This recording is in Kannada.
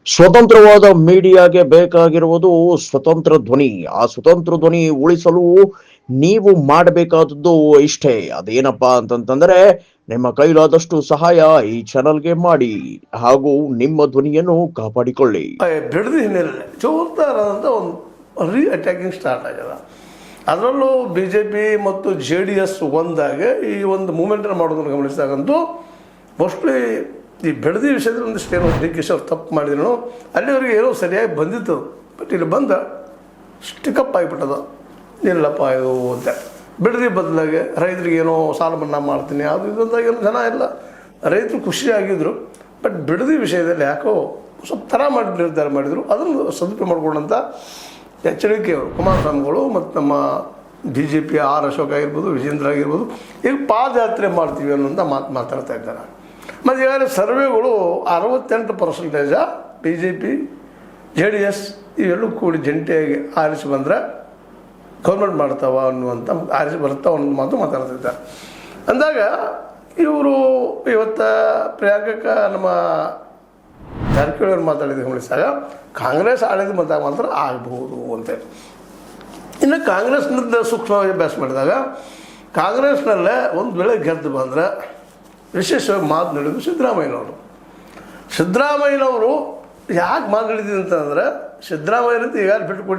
ಸ್ವತಂತ್ರವಾದ ಮೀಡಿಯಾಗೆ ಬೇಕಾಗಿರುವುದು ಸ್ವತಂತ್ರ ಧ್ವನಿ. ಆ ಸ್ವತಂತ್ರ ಧ್ವನಿ ಉಳಿಸಲು ನೀವು ಮಾಡಬೇಕಾದದ್ದು ಇಷ್ಟೇ. ಅದೇನಪ್ಪಾ ಅಂತಂತಂದ್ರೆ ನಿಮ್ಮ ಕೈಲಾದಷ್ಟು ಸಹಾಯ ಈ ಚಾನಲ್ಗೆ ಮಾಡಿ ಹಾಗೂ ನಿಮ್ಮ ಧ್ವನಿಯನ್ನು ಕಾಪಾಡಿಕೊಳ್ಳಿ. ಬಿಡದಿ ಹಿನ್ನೆಲೆ ಜೋರ್ದಾರಾದಂಥ ಒಂದು ರೀ ಅಟ್ಯಾಕಿಂಗ್ ಸ್ಟಾರ್ಟ್ ಆಗ್ಯದ. ಅದರಲ್ಲೂ BJP ಮತ್ತು JDS ಒಂದಾಗೆ ಈ ಒಂದು ಮೂಮೆಂಟನ್ನು ಮಾಡೋದನ್ನು ಗಮನಿಸಿದಾಗಂತೂ ಮೋಸ್ಟ್ಲಿ ಈ ಬಿಡದಿ ವಿಷಯದಲ್ಲಿ ಒಂದಿಷ್ಟು ಏನೋ DK ಅವ್ರು ತಪ್ಪು ಮಾಡಿದ್ರು, ಅಲ್ಲಿವರೆಗೆ ಏನೋ ಸರಿಯಾಗಿ ಬಂದಿತ್ತು. ಬಟ್ ಇಲ್ಲಿ ಬಂದ ಸ್ಟಿಕಪ್ ಆಗಿಬಿಟ್ಟದ, ಇಲ್ಲಪ್ಪ ಇದು ಅಂತ. ಬಿಡದಿ ಬದಲಾಗಿ ರೈತರಿಗೆ ಏನೋ ಸಾಲ ಮನ್ನಾ ಮಾಡ್ತೀನಿ ಅದು ಇದಂದಾಗ ಏನೋ ಜನ ಎಲ್ಲ ರೈತರು ಖುಷಿಯಾಗಿದ್ದರು. ಬಟ್ ಬಿಡದಿ ವಿಷಯದಲ್ಲಿ ಯಾಕೋ ಸ್ವಲ್ಪ ಥರ ನಿರ್ಧಾರ ಮಾಡಿದರು. ಅದನ್ನು ಸದುಪಯೋಗ ಮಾಡಿಕೊಂಡಂಥ ಎಚ್ಚರಿಕೆಯವರು ಕುಮಾರಸ್ವಾಮಿಗಳು ಮತ್ತು ನಮ್ಮ BJP ಅಶೋಕ್ ಆಗಿರ್ಬೋದು, ವಿಜೇಂದ್ರ ಆಗಿರ್ಬೋದು, ಈಗ ಪಾದಯಾತ್ರೆ ಮಾಡ್ತೀವಿ ಅನ್ನೋಂಥ ಮಾತಾಡ್ತಾ ಇದ್ದಾರೆ. ಮತ್ತು ಈಗಾಗಲೇ ಸರ್ವೆಗಳು 68% BJP JDS ಇವೆಲ್ಲೂ ಕೂಡಿ ಜಂಟಿಯಾಗಿ ಆರಿಸಿ ಬಂದರೆ ಗೌರ್ಮೆಂಟ್ ಮಾಡ್ತಾವ ಅನ್ನುವಂಥ ಆರಿಸಿ ಬರ್ತಾವ ಅನ್ನೋ ಮಾತು ಮಾತಾಡ್ತಿದ್ದಾರೆ. ಅಂದಾಗ ಇವರು ಇವತ್ತು ಪ್ರಿಯಾಂಕಕ್ಕ ನಮ್ಮ ಜಾರಕಿಹೊಳಿ ಅವರು ಮಾತಾಡಿದ ಗಮನಿಸಿದಾಗ ಕಾಂಗ್ರೆಸ್ ಆಳಿದ ಮತ ಮಾತ್ರ ಆಗ್ಬೋದು ಅಂತೇಳಿ. ಇನ್ನು ಕಾಂಗ್ರೆಸ್ನಿಂದ ಸೂಕ್ಷ್ಮವಾಗಿ ಅಭ್ಯಾಸ ಮಾಡಿದಾಗ ಕಾಂಗ್ರೆಸ್ನಲ್ಲೇ ಒಂದು ವೇಳೆ ಗೆದ್ದು ಬಂದರೆ ವಿಶೇಷವಾಗಿ ಮಾತನಾಡಿದ್ದು ಸಿದ್ದರಾಮಯ್ಯನವರು ಯಾಕೆ ಮಾತನಾಡಿದ್ದು ಅಂತಂದರೆ ಸಿದ್ದರಾಮಯ್ಯನಂತ ಈಗಾಗಲೇ ಬಿಟ್ಟುಕೊಟ್ಟು